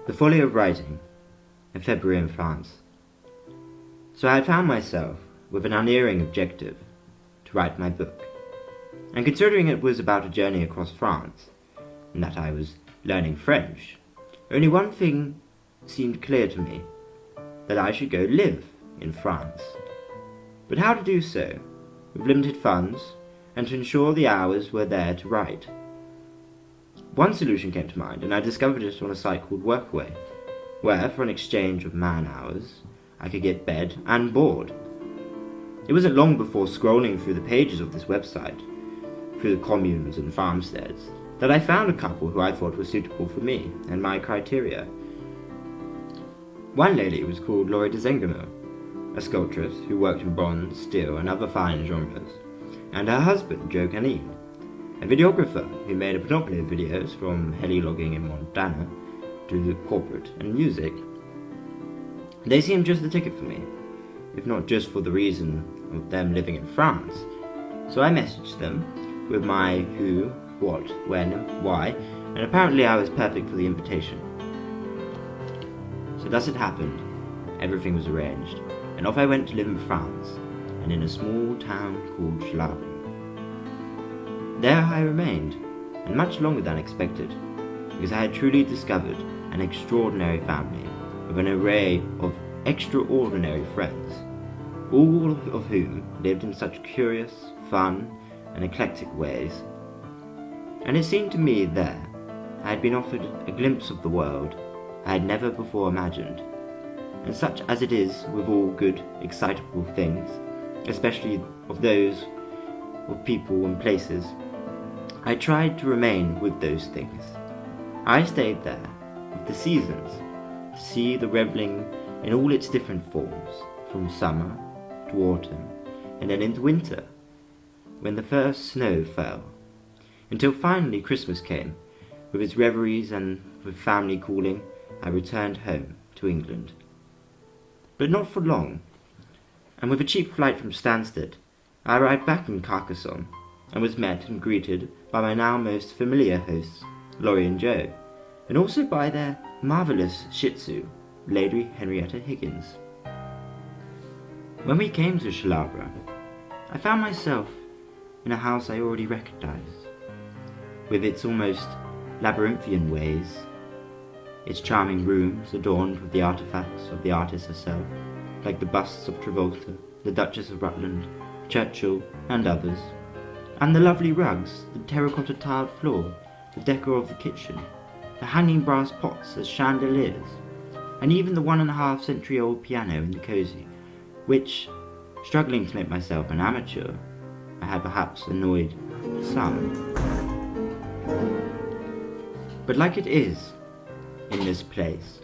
The folly of writing, in February in France. So I had found myself with an unerring objective, to write my book. And considering it was about a journey across France, and that I was learning French, only one thing seemed clear to me, that I should go live in France. But how to do so, with limited funds, and to ensure the hours were there to write? One solution came to mind, and I discovered it on a site called Workaway, where, for an exchange of man-hours, I could get bed and board. It wasn't long before scrolling through the pages of this website, through the communes and farmsteads, that I found a couple who I thought were suitable for me and my criteria. One lady was called Laurie de Zengamel, a sculptress who worked in bronze, steel, and other fine genres, and her husband, Joe Canine, a videographer who made a panoply of videos from heli-logging in Montana to corporate and music. They seemed just the ticket for me, if not just for the reason of them living in France. So I messaged them with my who, what, when, why, and apparently I was perfect for the invitation. So thus it happened. Everything was arranged, and off I went to live in France, and in a small town called Chalabre. There I remained, and much longer than expected, because I had truly discovered an extraordinary family with an array of extraordinary friends, all of whom lived in such curious, fun, and eclectic ways. And it seemed to me there I had been offered a glimpse of the world I had never before imagined, and such as it is with all good, excitable things, especially of those of people and places, I tried to remain with those things. I stayed there with the seasons, to see the revelling in all its different forms, from summer to autumn, and then into winter, when the first snow fell, until finally Christmas came, with its reveries, and with family calling, I returned home to England. But not for long, and with a cheap flight from Stansted, I arrived back in Carcassonne, and was met and greeted by my now most familiar hosts, Laurie and Joe, and also by their marvellous Shih Tzu, Lady Henrietta Higgins. When we came to Chalabre, I found myself in a house I already recognized, with its almost labyrinthian ways, its charming rooms adorned with the artifacts of the artist herself, like the busts of Travolta, the Duchess of Rutland, Churchill, and others, and the lovely rugs, the terracotta tiled floor, the decor of the kitchen, the hanging brass pots as chandeliers, and even the 1.5-century-old piano in the cosy, which, struggling to make myself an amateur, I had perhaps annoyed some. But like it is in this place,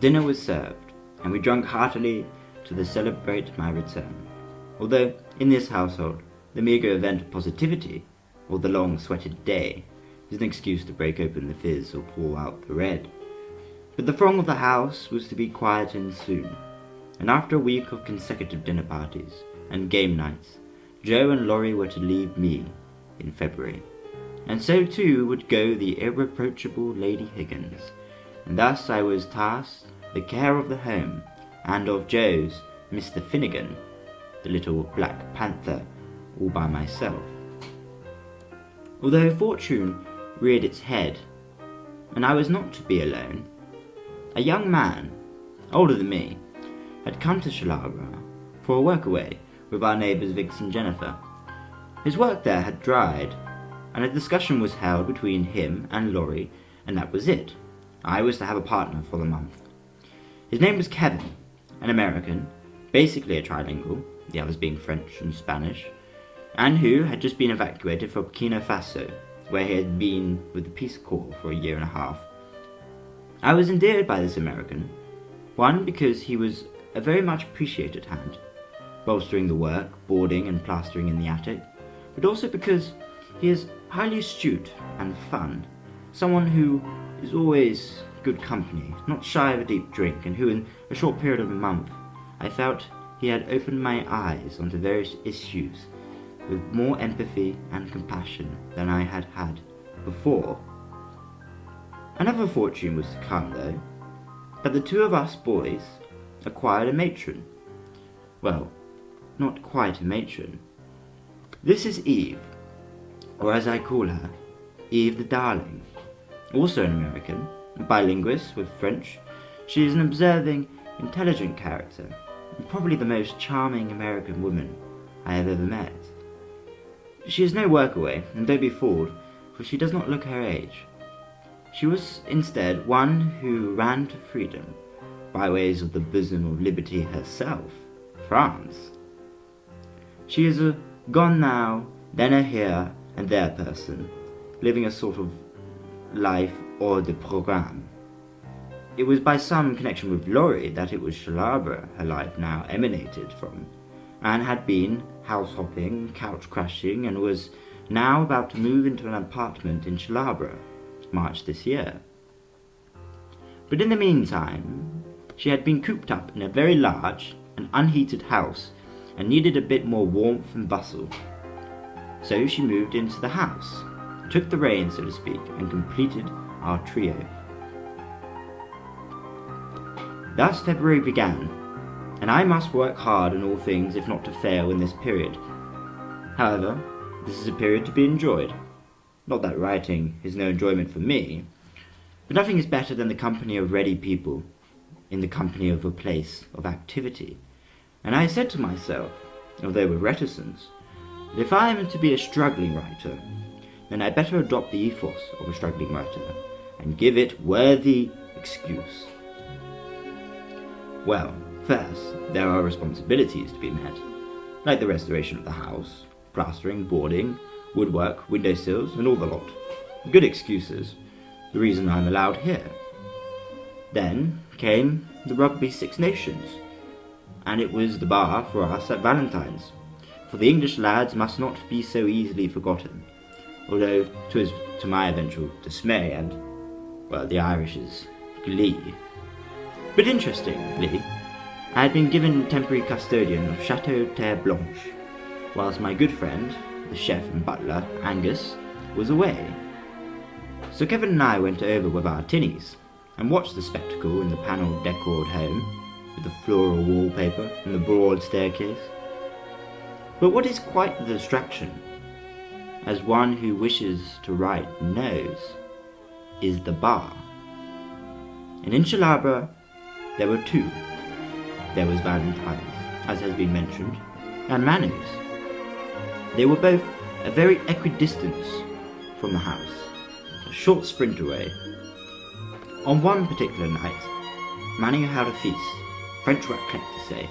dinner was served, and we drank heartily to celebrate my return, although in this household the meagre event of positivity, or the long sweated day, is an excuse to break open the fizz or pour out the red. But the throng of the house was to be quietened soon, and after a week of consecutive dinner parties and game nights, Joe and Laurie were to leave me in February, and so too would go the irreproachable Lady Higgins, and thus I was tasked the care of the home, and of Joe's Mr. Finnegan, the little black panther, all by myself. Although fortune reared its head, and I was not to be alone, a young man, older than me, had come to Chalabre for a workaway with our neighbours Vix and Jennifer. His work there had dried, and a discussion was held between him and Laurie, and that was it. I was to have a partner for the month. His name was Kevin, an American, basically a trilingual, the others being French and Spanish, and who had just been evacuated from Burkina Faso, where he had been with the Peace Corps for a year and a half. I was endeared by this American, one, because he was a very much appreciated hand, bolstering the work, boarding and plastering in the attic, but also because he is highly astute and fun, someone who is always good company, not shy of a deep drink, and who in a short period of a month I felt he had opened my eyes onto various issues with more empathy and compassion than I had had before. Another fortune was to come, though, but the two of us boys acquired a matron. Well, not quite a matron. This is Eve, or as I call her, Eve the Darling. Also an American, a bilinguist with French, she is an observing, intelligent character, and probably the most charming American woman I have ever met. She is no workaway, and don't be fooled, for she does not look her age. She was instead one who ran to freedom, by ways of the bosom of liberty herself, France. She is a gone now, then a here and there person, living a sort of life hors de programme. It was by some connection with Laurie that it was Chalabre her life now emanated from, and had been house-hopping, couch-crashing, and was now about to move into an apartment in Chalabre, March this year. But in the meantime, she had been cooped up in a very large and unheated house, and needed a bit more warmth and bustle. So she moved into the house, took the reins, so to speak, and completed our trio. Thus February began, and I must work hard in all things if not to fail in this period. However, this is a period to be enjoyed. Not that writing is no enjoyment for me, but nothing is better than the company of ready people, in the company of a place of activity. And I said to myself, although with reticence, that if I am to be a struggling writer, then I better adopt the ethos of a struggling writer, and give it worthy excuse. Well, first, there are responsibilities to be met, like the restoration of the house, plastering, boarding, woodwork, windowsills, and all the lot. Good excuses, the reason I'm allowed here. Then came the Rugby Six Nations, and it was the bar for us at Valentine's, for the English lads must not be so easily forgotten, although 'twas to my eventual dismay and, well, the Irish's glee. But interestingly, I had been given temporary custodian of Chateau Terre Blanche, whilst my good friend, the chef and butler, Angus, was away. So Kevin and I went over with our tinnies, and watched the spectacle in the panelled decored home, with the floral wallpaper and the broad staircase. But what is quite the distraction, as one who wishes to write knows, is the bar. And in Chalabre there were two. There was Valentine's, as has been mentioned, and Manu's. They were both a very equidistance from the house, a short sprint away. On one particular night, Manu held a feast, French raclette to say,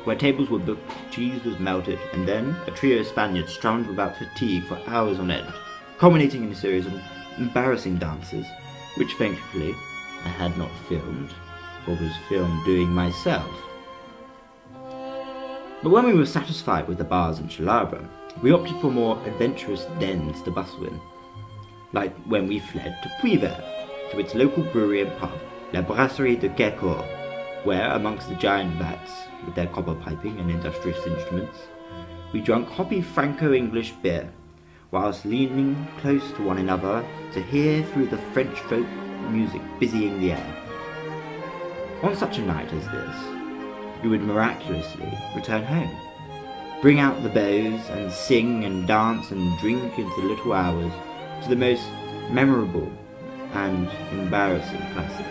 where tables were booked, cheese was melted, and then a trio of Spaniards strummed without fatigue for hours on end, culminating in a series of embarrassing dances, which thankfully I had not filmed, or was filmed doing myself. But when we were satisfied with the bars in Chalabre, we opted for more adventurous dens to bustle in, like when we fled to Puivert, to its local brewery and pub, La Brasserie de Quercourt, where, amongst the giant vats, with their copper piping and industrious instruments, we drank hoppy Franco-English beer, whilst leaning close to one another to hear through the French folk music busying the air. On such a night as this, you would miraculously return home, bring out the bows, and sing and dance and drink into the little hours to the most memorable and embarrassing classics.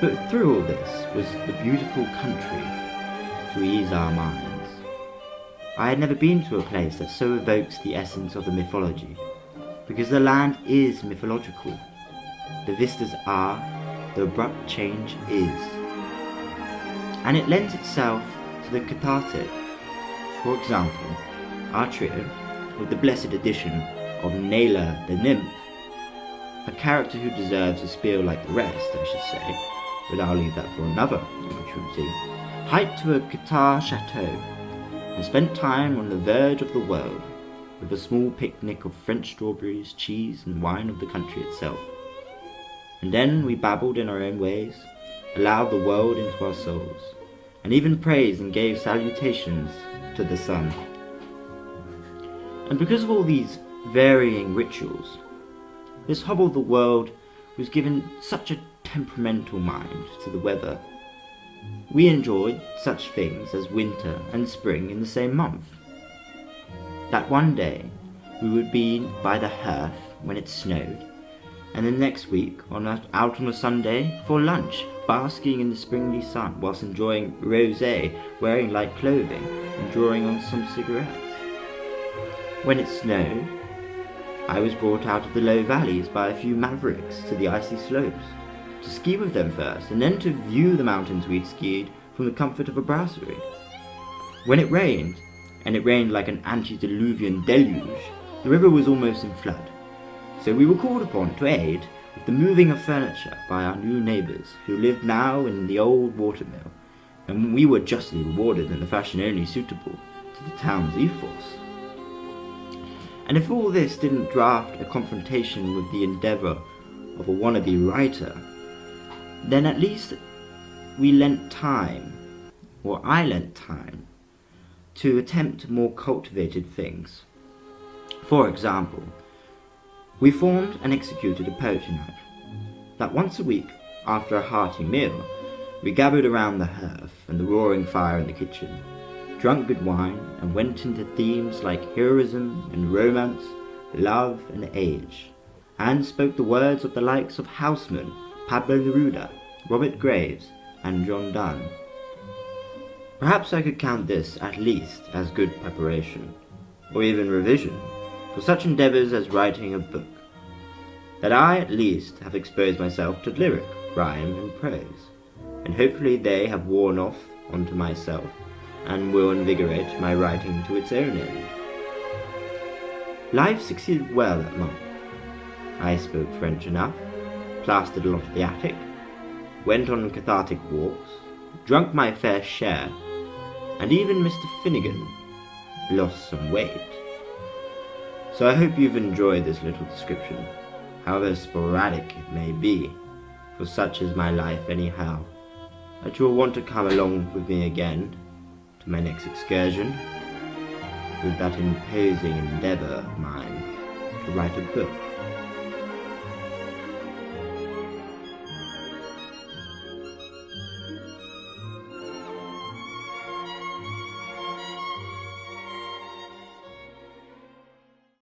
But through all this was the beautiful country to ease our minds. I had never been to a place that so evokes the essence of the mythology, because the land is mythological. The vistas are, the abrupt change is. And it lends itself to the cathartic. For example, our trio, with the blessed addition of Naila the nymph, a character who deserves a spiel like the rest, I should say, but I'll leave that for another opportunity, hiked to a Qatar chateau, and spent time on the verge of the world, with a small picnic of French strawberries, cheese, and wine of the country itself. And then we babbled in our own ways, allowed the world into our souls, and even praised and gave salutations to the sun. And because of all these varying rituals, this hobble of the world was given such a temperamental mind to the weather. We enjoyed such things as winter and spring in the same month. That one day we would be by the hearth when it snowed, and the next week out on a Sunday for lunch, basking in the springy sun whilst enjoying rosé, wearing light clothing, and drawing on some cigarettes. When it snowed, I was brought out of the low valleys by a few mavericks to the icy slopes, to ski with them first, and then to view the mountains we'd skied from the comfort of a brasserie. When it rained, and it rained like an antediluvian deluge, the river was almost in flood, so we were called upon to aid with the moving of furniture by our new neighbours, who lived now in the old watermill, and we were justly rewarded in the fashion only suitable to the town's ethos. And if all this didn't draft a confrontation with the endeavour of a wannabe writer, then at least we lent time, or I lent time, to attempt more cultivated things. For example, we formed and executed a poetry night, that once a week, after a hearty meal, we gathered around the hearth and the roaring fire in the kitchen, drank good wine, and went into themes like heroism and romance, love and age, and spoke the words of the likes of Haussmann, Pablo Neruda, Robert Graves, and John Donne. Perhaps I could count this at least as good preparation, or even revision, for such endeavours as writing a book, that I at least have exposed myself to lyric, rhyme, and prose, and hopefully they have worn off onto myself, and will invigorate my writing to its own end. Life succeeded well that month. I spoke French enough, plastered a lot of the attic, went on cathartic walks, drunk my fair share, and even Mr. Finnegan lost some weight. So I hope you've enjoyed this little description, however sporadic it may be, for such is my life anyhow, that you'll want to come along with me again to my next excursion, with that imposing endeavour of mine to write a book.